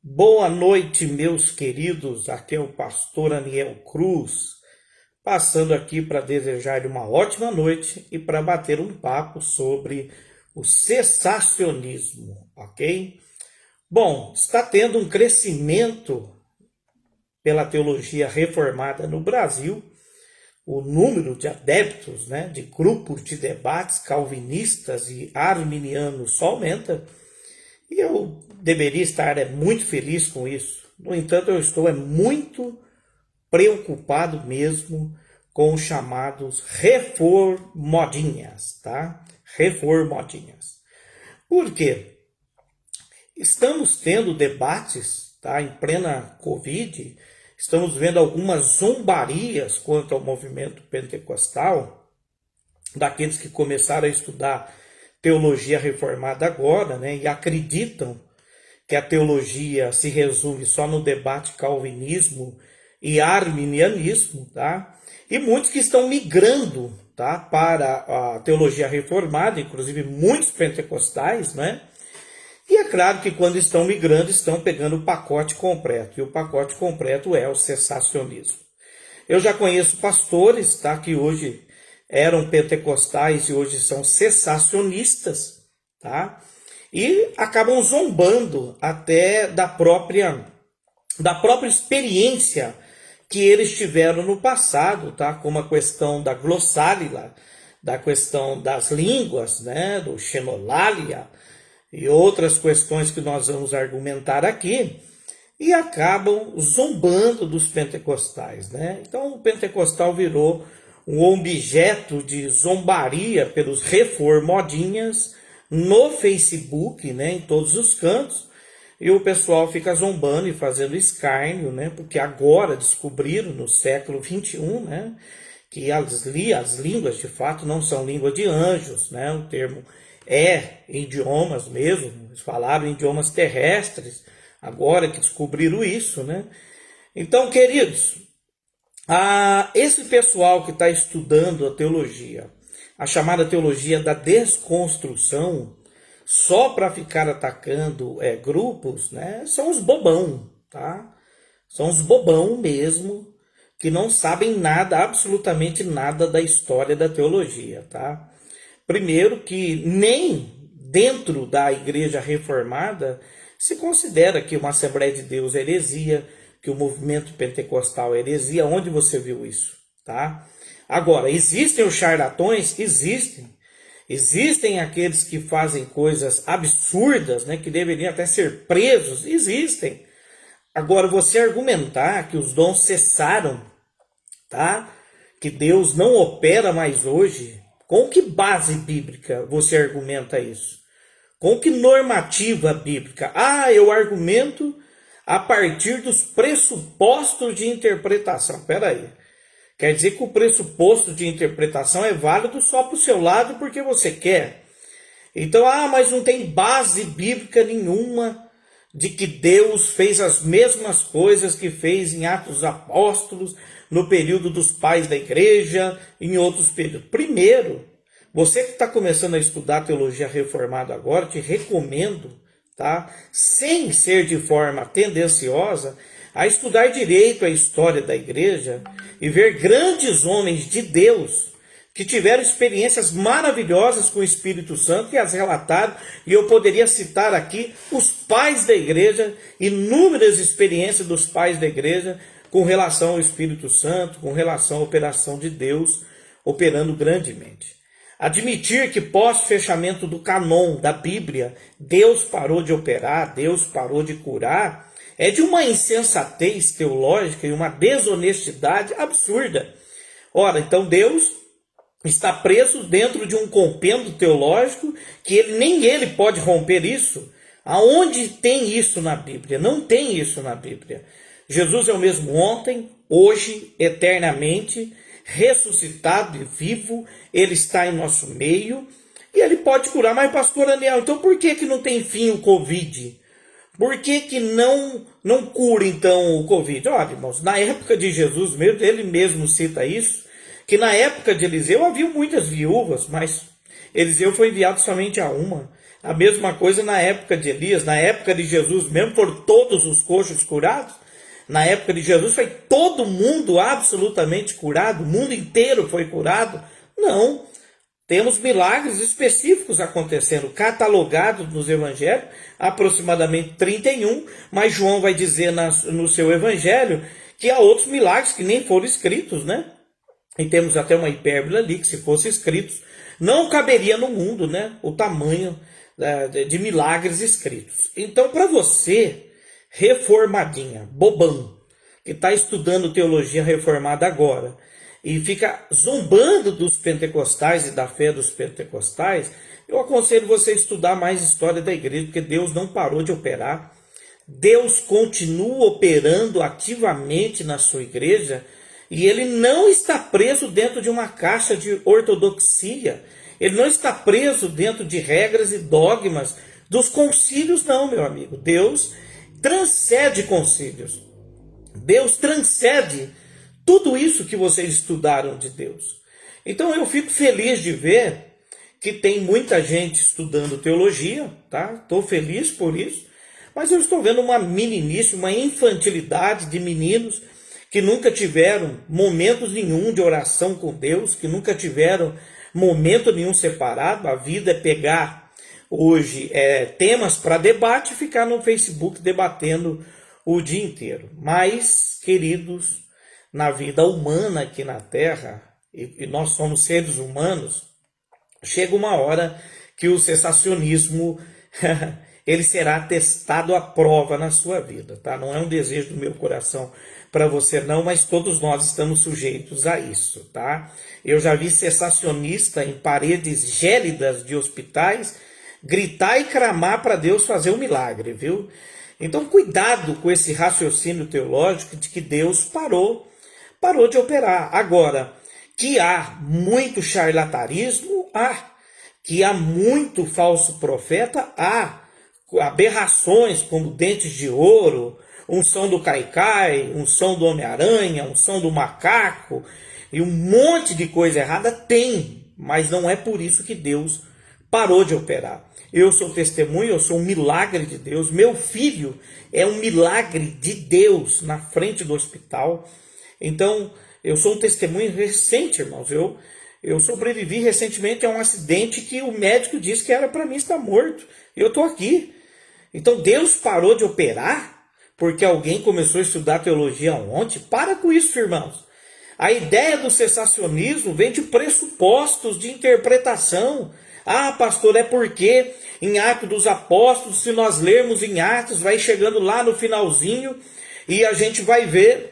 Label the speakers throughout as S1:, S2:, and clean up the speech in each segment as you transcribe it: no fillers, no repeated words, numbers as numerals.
S1: Boa noite, meus queridos. Aqui é o pastor Aniel Cruz, passando aqui para desejar uma ótima noite e para bater um papo sobre o cessacionismo, ok? Bom, está tendo um crescimento pela teologia reformada no Brasil, o número de adeptos, de grupos de debates calvinistas e arminianos só aumenta. E eu deveria estar muito feliz com isso. No entanto, eu estou muito preocupado mesmo com os chamados reformodinhas, tá? Reformodinhas. Por quê? Estamos tendo debates, tá? Em plena Covid, estamos vendo algumas zombarias quanto ao movimento pentecostal, daqueles que começaram a estudar teologia reformada agora, e acreditam que a teologia se resume só no debate calvinismo e arminianismo, tá? E muitos que estão migrando, tá, para a teologia reformada, inclusive muitos pentecostais, E é claro que quando estão migrando, estão pegando o pacote completo, e o pacote completo é o cessacionismo. Eu já conheço pastores, tá, que hoje eram pentecostais e hoje são cessacionistas, tá? E acabam zombando até da própria experiência que eles tiveram no passado, tá? Como a questão da glossálila, da questão das línguas, do xenolalia e outras questões que nós vamos argumentar aqui, e acabam zombando dos pentecostais, Então o pentecostal virou um objeto de zombaria pelos reformodinhas no Facebook, em todos os cantos, e o pessoal fica zombando e fazendo escárnio, porque agora descobriram no século XXI, que as línguas de fato não são língua de anjos, o termo é idiomas mesmo, eles falaram idiomas terrestres, agora que descobriram isso, Então, queridos, esse pessoal que está estudando a teologia, a chamada teologia da desconstrução, só para ficar atacando grupos, são os bobão, tá? São os bobão mesmo, que não sabem nada, absolutamente nada da história da teologia, tá? Primeiro que nem dentro da igreja reformada se considera que uma Assembleia de Deus é heresia, que o movimento pentecostal é heresia. Onde você viu isso, tá? Agora, existem os charlatões? Existem. Existem aqueles que fazem coisas absurdas, que deveriam até ser presos? Existem. Agora, você argumentar que os dons cessaram, tá? Que Deus não opera mais hoje, com que base bíblica você argumenta isso? Com que normativa bíblica? Eu argumento a partir dos pressupostos de interpretação. Espera aí. Quer dizer que o pressuposto de interpretação é válido só para o seu lado porque você quer. Então, mas não tem base bíblica nenhuma de que Deus fez as mesmas coisas que fez em Atos dos Apóstolos, no período dos pais da igreja, em outros períodos. Primeiro, você que está começando a estudar teologia reformada agora, te recomendo, tá? Sem ser de forma tendenciosa, a estudar direito a história da igreja e ver grandes homens de Deus que tiveram experiências maravilhosas com o Espírito Santo e as relataram, e eu poderia citar aqui os pais da igreja, inúmeras experiências dos pais da igreja com relação ao Espírito Santo, com relação à operação de Deus operando grandemente. Admitir que pós-fechamento do canon da Bíblia, Deus parou de operar, Deus parou de curar, é de uma insensatez teológica e uma desonestidade absurda. Ora, então Deus está preso dentro de um compêndio teológico que nem ele pode romper isso. Aonde tem isso na Bíblia? Não tem isso na Bíblia. Jesus é o mesmo ontem, hoje, eternamente, ressuscitado e vivo, ele está em nosso meio e ele pode curar. Mas, pastor Daniel, então por que não tem fim o Covid? Por que não cura, então, o Covid? Olha, irmãos, na época de Jesus mesmo, ele mesmo cita isso, que na época de Eliseu havia muitas viúvas, mas Eliseu foi enviado somente a uma. A mesma coisa na época de Elias, na época de Jesus mesmo, foram todos os coxos curados. Na época de Jesus foi todo mundo absolutamente curado, o mundo inteiro foi curado. Não, temos milagres específicos acontecendo, catalogados nos evangelhos, aproximadamente 31, mas João vai dizer no seu evangelho que há outros milagres que nem foram escritos, né? E temos até uma hipérbole ali, que se fossem escritos, não caberia no mundo, né? O tamanho de milagres escritos. Então, para você, reformadinha, bobão, que está estudando teologia reformada agora, e fica zombando dos pentecostais e da fé dos pentecostais, eu aconselho você a estudar mais história da igreja, porque Deus não parou de operar. Deus continua operando ativamente na sua igreja, e ele não está preso dentro de uma caixa de ortodoxia. Ele não está preso dentro de regras e dogmas dos concílios, não, meu amigo. Deus transcende concílios. Deus transcende tudo isso que vocês estudaram de Deus. Então eu fico feliz de ver que tem muita gente estudando teologia, tá? Estou feliz por isso, mas eu estou vendo uma meninice, uma infantilidade de meninos que nunca tiveram momentos nenhum de oração com Deus, que nunca tiveram momento nenhum separado. A vida é pegar hoje temas para debate e ficar no Facebook debatendo o dia inteiro. Mas, queridos, na vida humana aqui na Terra, e nós somos seres humanos, chega uma hora que o cessacionismo ele será testado à prova na sua vida, tá? Não é um desejo do meu coração para você não, mas todos nós estamos sujeitos a isso, tá? Eu já vi cessacionista em paredes gélidas de hospitais gritar e clamar para Deus fazer um milagre, viu? Então cuidado com esse raciocínio teológico de que Deus parou de operar. Agora, que há muito charlatanismo, que há muito falso profeta, há aberrações como dentes de ouro, unção do Caicai, unção do Homem-Aranha, unção do macaco, e um monte de coisa errada tem, mas não é por isso que Deus parou de operar. Eu sou testemunho, eu sou um milagre de Deus, meu filho é um milagre de Deus na frente do hospital. Então, eu sou um testemunho recente, irmãos. Eu sobrevivi recentemente a um acidente que o médico disse que era para mim estar morto. E eu estou aqui. Então, Deus parou de operar porque alguém começou a estudar teologia ontem? Para com isso, irmãos. A ideia do cessacionismo vem de pressupostos de interpretação. Pastor, é porque em Atos dos Apóstolos, se nós lermos em Atos, vai chegando lá no finalzinho e a gente vai ver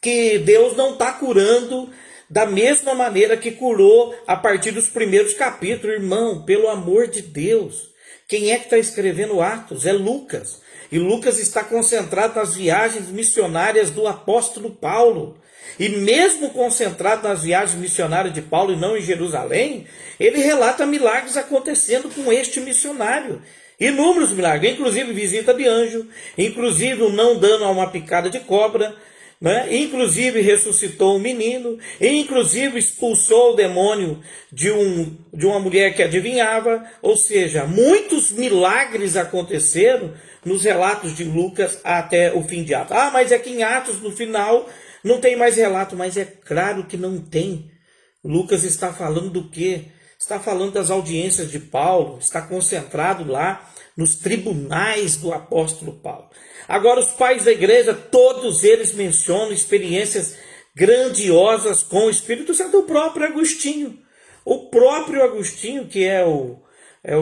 S1: que Deus não está curando da mesma maneira que curou a partir dos primeiros capítulos. Irmão, pelo amor de Deus, quem é que está escrevendo Atos? É Lucas. E Lucas está concentrado nas viagens missionárias do apóstolo Paulo. E mesmo concentrado nas viagens missionárias de Paulo e não em Jerusalém, ele relata milagres acontecendo com este missionário. Inúmeros milagres, inclusive visita de anjo, inclusive o não dano a uma picada de cobra, né? Inclusive ressuscitou um menino, inclusive expulsou o demônio de uma mulher que adivinhava. Ou seja, muitos milagres aconteceram nos relatos de Lucas até o fim de Atos. Mas é que em Atos, no final, não tem mais relato. Mas é claro que não tem. Lucas está falando do quê? Está falando das audiências de Paulo, está concentrado lá nos tribunais do apóstolo Paulo. Agora, os pais da igreja, todos eles mencionam experiências grandiosas com o Espírito Santo. O próprio Agostinho, que é o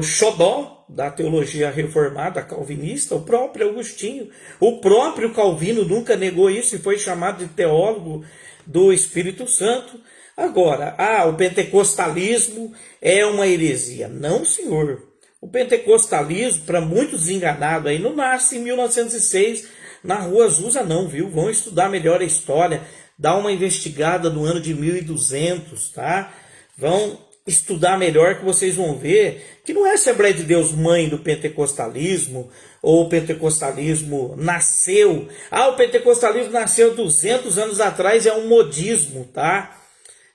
S1: xodó da teologia reformada calvinista, o próprio Agostinho. O próprio Calvino nunca negou isso e foi chamado de teólogo do Espírito Santo. Agora, o pentecostalismo é uma heresia. Não, senhor. O pentecostalismo, para muitos enganados aí, não nasce em 1906 na Rua Azusa não, viu? Vão estudar melhor a história, dá uma investigada no ano de 1200, tá? Vão estudar melhor que vocês vão ver que não é a Assembleia de Deus mãe do pentecostalismo, ou o pentecostalismo nasceu. O pentecostalismo nasceu 200 anos atrás, é um modismo, tá?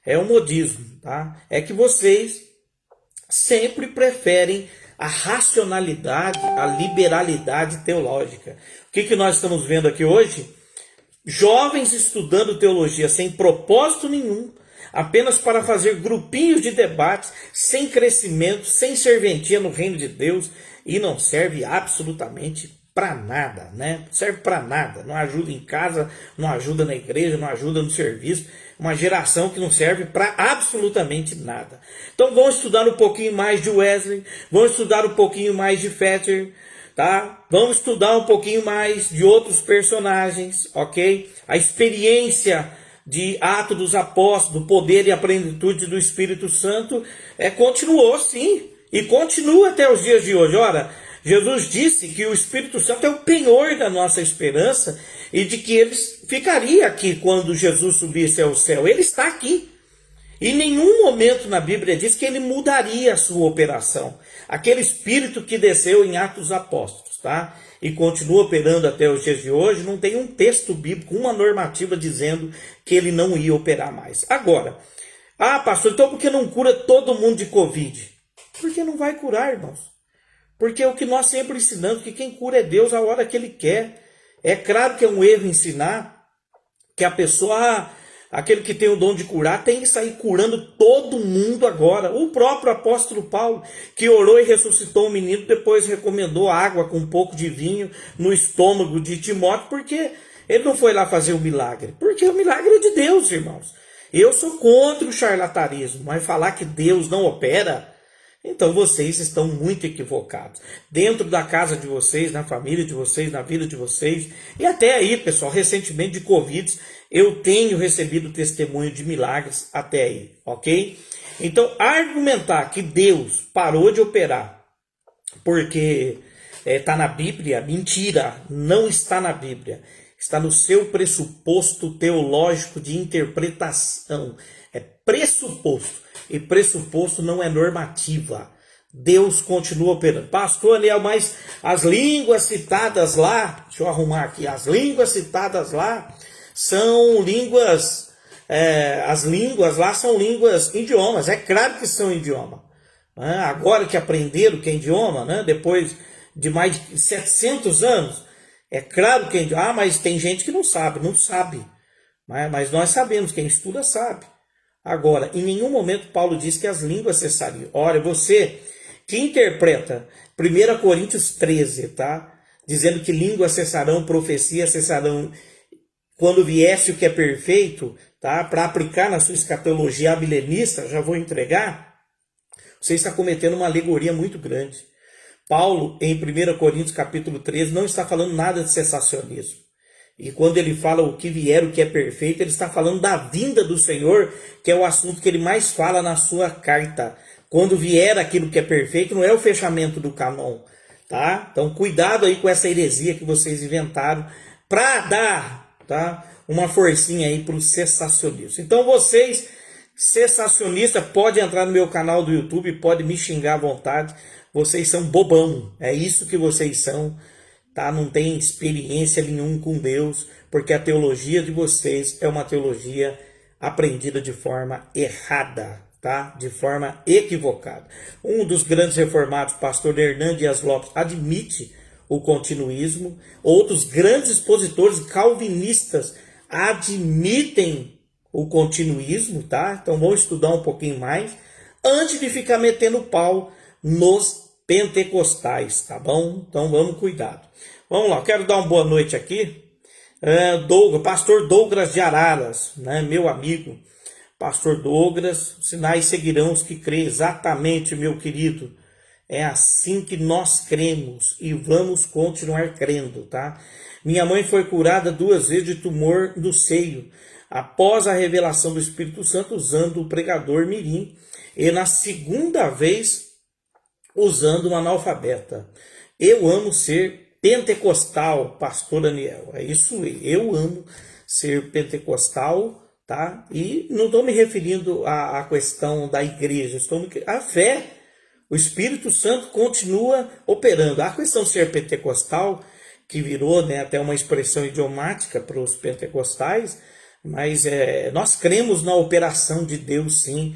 S1: É um modismo, tá? É que vocês sempre preferem a racionalidade, a liberalidade teológica. O que nós estamos vendo aqui hoje? Jovens estudando teologia sem propósito nenhum, apenas para fazer grupinhos de debates, sem crescimento, sem serventia no reino de Deus, e não serve absolutamente para nada, né? Serve para nada, não ajuda em casa, não ajuda na igreja, não ajuda no serviço, uma geração que não serve para absolutamente nada. Então vamos estudar um pouquinho mais de Wesley, vamos estudar um pouquinho mais de Fetter, tá? Vamos estudar um pouquinho mais de outros personagens, ok? A experiência de Atos dos Apóstolos, do poder e a plenitude do Espírito Santo, continuou sim, e continua até os dias de hoje. Ora, Jesus disse que o Espírito Santo é o penhor da nossa esperança e de que ele ficaria aqui quando Jesus subisse ao céu. Ele está aqui. Em nenhum momento na Bíblia diz que ele mudaria a sua operação. Aquele Espírito que desceu em Atos dos Apóstolos, tá? E continua operando até os dias de hoje, não tem um texto bíblico, uma normativa dizendo que ele não ia operar mais. Agora, pastor, então por que não cura todo mundo de Covid? Porque não vai curar, irmãos. Porque é o que nós sempre ensinamos, que quem cura é Deus a hora que ele quer. É claro que é um erro ensinar que a pessoa, aquele que tem o dom de curar, tem que sair curando todo mundo agora. O próprio apóstolo Paulo, que orou e ressuscitou o menino, depois recomendou água com um pouco de vinho no estômago de Timóteo, porque ele não foi lá fazer o milagre. Porque o milagre é de Deus, irmãos. Eu sou contra o charlatanismo, mas falar que Deus não opera, então vocês estão muito equivocados. Dentro da casa de vocês, na família de vocês, na vida de vocês, e até aí, pessoal, recentemente de Covid, eu tenho recebido testemunho de milagres até aí, ok? Então, argumentar que Deus parou de operar porque está na Bíblia, mentira, não está na Bíblia. Está no seu pressuposto teológico de interpretação. É pressuposto. E pressuposto não é normativa. Deus continua operando. Pastor Aniel, mas as línguas citadas lá, deixa eu arrumar aqui, as línguas citadas lá são línguas, as línguas lá são línguas, idiomas. É claro que são idioma. Né? Agora que aprenderam que é idioma, né? Depois de mais de 700 anos, é claro que é idioma. Mas tem gente que não sabe, mas nós sabemos, quem estuda sabe. Agora, em nenhum momento Paulo diz que as línguas cessariam. Olha, você que interpreta 1 Coríntios 13, tá? Dizendo que línguas cessarão, profecias cessarão, quando viesse o que é perfeito, tá? Para aplicar na sua escatologia milenista, já vou entregar, você está cometendo uma alegoria muito grande. Paulo, em 1 Coríntios capítulo 13, não está falando nada de cessacionismo. E quando ele fala o que vier, o que é perfeito, ele está falando da vinda do Senhor, que é o assunto que ele mais fala na sua carta. Quando vier aquilo que é perfeito, não é o fechamento do canon, tá? Então, cuidado aí com essa heresia que vocês inventaram para dar, tá, uma forcinha aí para o cessacionismo. Então, vocês, cessacionistas, podem entrar no meu canal do YouTube, podem me xingar à vontade. Vocês são bobão, é isso que vocês são. Tá? Não tem experiência nenhuma com Deus, porque a teologia de vocês é uma teologia aprendida de forma errada, tá? De forma equivocada. Um dos grandes reformados, pastor Hernando Dias Lopes, admite o continuismo. Outros grandes expositores calvinistas admitem o continuismo, tá? Então vamos estudar um pouquinho mais antes de ficar metendo pau nos pentecostais, tá bom? Então vamos cuidado. Vamos lá, quero dar uma boa noite aqui. Pastor Douglas de Araras, né, meu amigo. Pastor Douglas, sinais seguirão os que creem. Exatamente, meu querido. É assim que nós cremos e vamos continuar crendo, tá? Minha mãe foi curada 2 vezes de tumor do seio, após a revelação do Espírito Santo, usando o pregador mirim, e na segunda vez, usando uma analfabeta. Eu amo ser pentecostal, pastor Daniel. É isso aí. Eu amo ser pentecostal, tá? E não estou me referindo à questão da igreja. A fé, o Espírito Santo continua operando. A questão de ser pentecostal, que virou, né, até uma expressão idiomática para os pentecostais, mas nós cremos na operação de Deus, sim,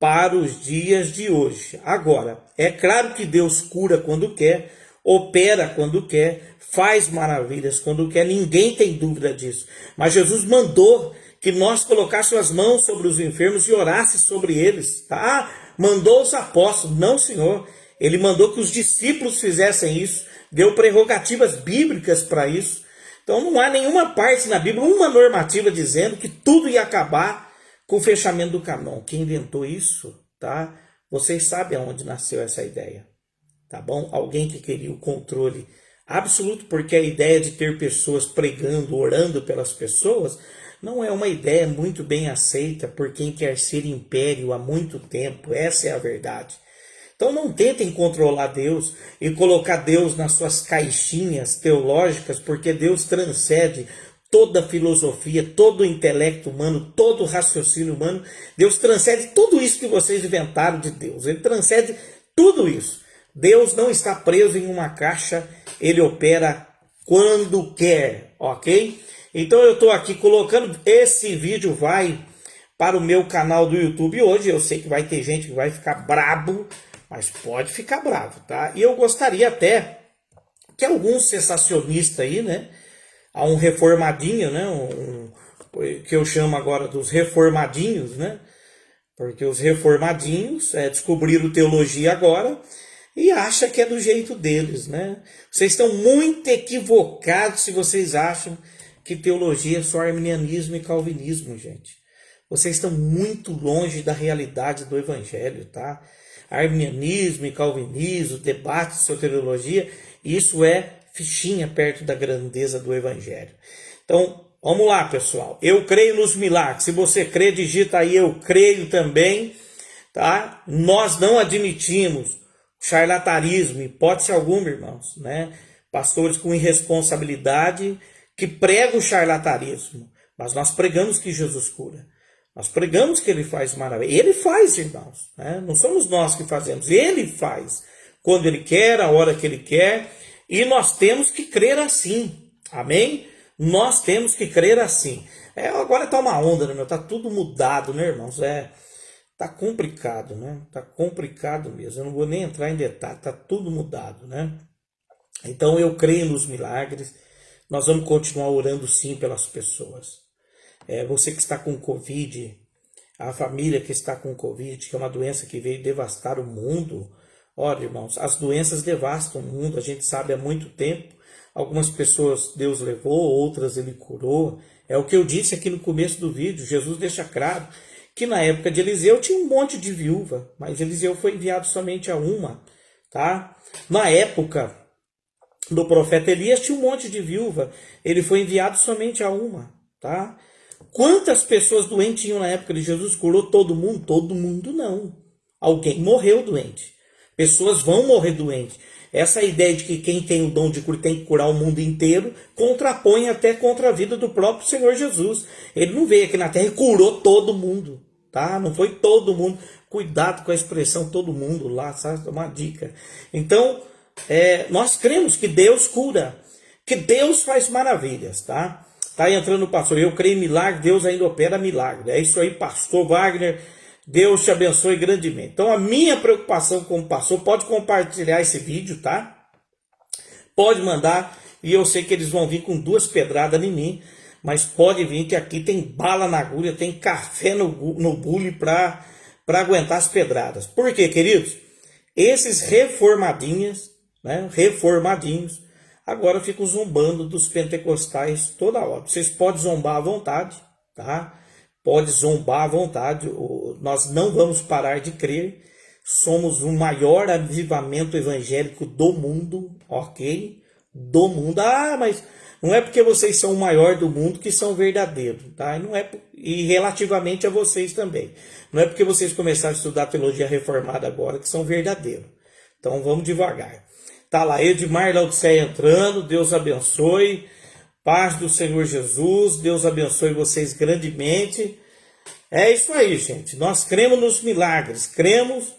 S1: para os dias de hoje. Agora, é claro que Deus cura quando quer, opera quando quer, faz maravilhas quando quer, ninguém tem dúvida disso. Mas Jesus mandou que nós colocássemos as mãos sobre os enfermos e orasse sobre eles, tá? Mandou os apóstolos, não, Senhor. Ele mandou que os discípulos fizessem isso, deu prerrogativas bíblicas para isso. Então não há nenhuma parte na Bíblia, uma normativa dizendo que tudo ia acabar com o fechamento do canon. Quem inventou isso, tá? Vocês sabem aonde nasceu essa ideia, tá bom? Alguém que queria o controle absoluto, porque a ideia de ter pessoas pregando, orando pelas pessoas, não é uma ideia muito bem aceita por quem quer ser império há muito tempo. Essa é a verdade. Então não tentem controlar Deus e colocar Deus nas suas caixinhas teológicas, porque Deus transcende toda a filosofia, todo o intelecto humano, todo o raciocínio humano. Deus transcende tudo isso que vocês inventaram de Deus. Ele transcende tudo isso. Deus não está preso em uma caixa, ele opera quando quer, ok? Então eu estou aqui colocando, esse vídeo vai para o meu canal do YouTube hoje. Eu sei que vai ter gente que vai ficar brabo, mas pode ficar bravo, tá? E eu gostaria até que alguns sensacionistas aí, né? Há um reformadinho, né? Que eu chamo agora dos reformadinhos, né? Porque os reformadinhos descobriram teologia agora e acham que é do jeito deles, né? Vocês estão muito equivocados se vocês acham que teologia é só arminianismo e calvinismo, gente. Vocês estão muito longe da realidade do evangelho, tá? Arminianismo e calvinismo, debate sobre teologia, isso é fichinha perto da grandeza do evangelho. Então, vamos lá, pessoal. Eu creio nos milagres. Se você crê, digita aí, eu creio também, tá? Nós não admitimos charlatanismo, hipótese alguma, irmãos, né? Pastores com irresponsabilidade que pregam o charlatanismo, mas nós pregamos que Jesus cura. Nós pregamos que ele faz maravilha. Ele faz, irmãos, né? Não somos nós que fazemos, ele faz. Quando ele quer, a hora que ele quer. E nós temos que crer assim. Amém? Nós temos que crer assim. Agora tá uma onda, né, meu? Tá tudo mudado, né, irmãos? Tá complicado, né? Tá complicado mesmo. Eu não vou nem entrar em detalhe. Tá tudo mudado, né? Então eu creio nos milagres. Nós vamos continuar orando sim pelas pessoas. Você que está com Covid, a família que está com Covid, que é uma doença que veio devastar o mundo. Olha, irmãos, as doenças devastam o mundo, a gente sabe há muito tempo. Algumas pessoas Deus levou, outras ele curou. É o que eu disse aqui no começo do vídeo. Jesus deixa claro que na época de Eliseu tinha um monte de viúva, mas Eliseu foi enviado somente a uma, tá? Na época do profeta Elias tinha um monte de viúva, ele foi enviado somente a uma, tá? Quantas pessoas doentes tinham na época de Jesus? Curou todo mundo? Todo mundo não. Alguém morreu doente. Pessoas vão morrer doentes. Essa ideia de que quem tem o dom de cura tem que curar o mundo inteiro contrapõe até contra a vida do próprio Senhor Jesus. Ele não veio aqui na terra e curou todo mundo, tá? Não foi todo mundo. Cuidado com a expressão todo mundo lá, sabe? Uma dica. Então, nós cremos que Deus cura, que Deus faz maravilhas, tá? Tá entrando o pastor, eu creio em milagre, Deus ainda opera milagre. É isso aí, pastor Wagner, Deus te abençoe grandemente. Então a minha preocupação como pastor, pode compartilhar esse vídeo, tá? Pode mandar, e eu sei que eles vão vir com 2 pedradas em mim, mas pode vir que aqui tem bala na agulha, tem café no bule para aguentar as pedradas. Por quê, queridos? Esses reformadinhos, né, agora ficam zombando dos pentecostais toda hora. Vocês podem zombar à vontade, tá? Pode zombar à vontade. Nós não vamos parar de crer. Somos o maior avivamento evangélico do mundo, ok? Do mundo. Ah, mas não é porque vocês são o maior do mundo que são verdadeiros, tá? Não é, e relativamente a vocês também. Não é porque vocês começaram a estudar teologia reformada agora que são verdadeiros. Então vamos devagar. Tá lá, Edmar Laodiceia entrando, Deus abençoe, paz do Senhor Jesus, Deus abençoe vocês grandemente. É isso aí, gente, nós cremos nos milagres, cremos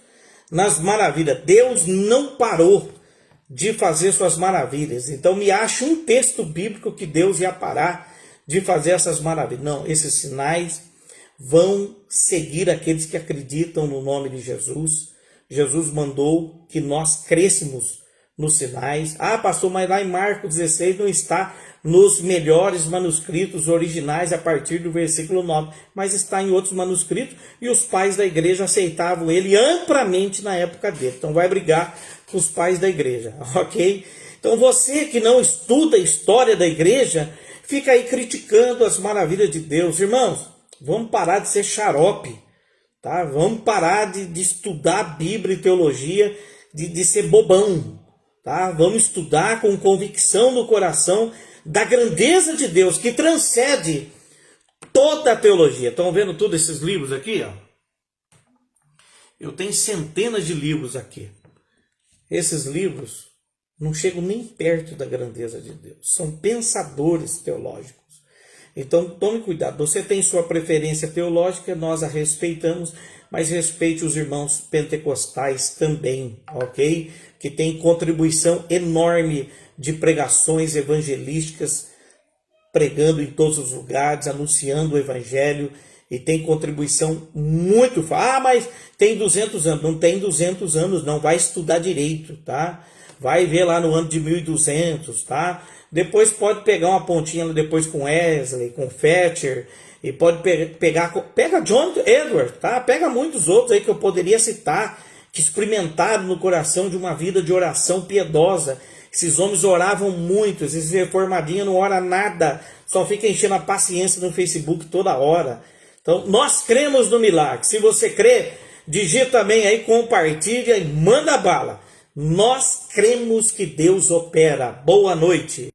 S1: nas maravilhas. Deus não parou de fazer suas maravilhas, então me acha um texto bíblico que Deus ia parar de fazer essas maravilhas. Não, esses sinais vão seguir aqueles que acreditam no nome de Jesus. Jesus mandou que nós crêssemos nos sinais. Ah, pastor, mas lá em Marcos 16 não está nos melhores manuscritos originais a partir do versículo 9, mas está em outros manuscritos e os pais da igreja aceitavam ele amplamente na época dele. Então vai brigar com os pais da igreja, ok? Então você que não estuda a história da igreja, fica aí criticando as maravilhas de Deus. Irmãos, vamos parar de ser xarope, tá? Vamos parar de estudar a Bíblia e teologia, de ser bobão, tá? Vamos estudar com convicção no coração da grandeza de Deus, que transcende toda a teologia. Estão vendo todos esses livros aqui? Ó? Eu tenho centenas de livros aqui. Esses livros não chegam nem perto da grandeza de Deus. São pensadores teológicos. Então tome cuidado. Você tem sua preferência teológica, nós a respeitamos, mas respeite os irmãos pentecostais também, ok? Que tem contribuição enorme de pregações evangelísticas, pregando em todos os lugares, anunciando o evangelho, e tem contribuição muito forte. Ah, mas tem 200 anos. Não tem 200 anos, não. Vai estudar direito, tá? Vai ver lá no ano de 1200, tá? Depois pode pegar uma pontinha depois com Wesley, com Fetcher, e pode pega John Edward, tá? Pega muitos outros aí que eu poderia citar, que experimentaram no coração de uma vida de oração piedosa. Esses homens oravam muito, esses reformadinhos não oram nada, só fica enchendo a paciência no Facebook toda hora. Então, nós cremos no milagre. Se você crê, digita também aí, compartilha e manda bala. Nós cremos que Deus opera. Boa noite.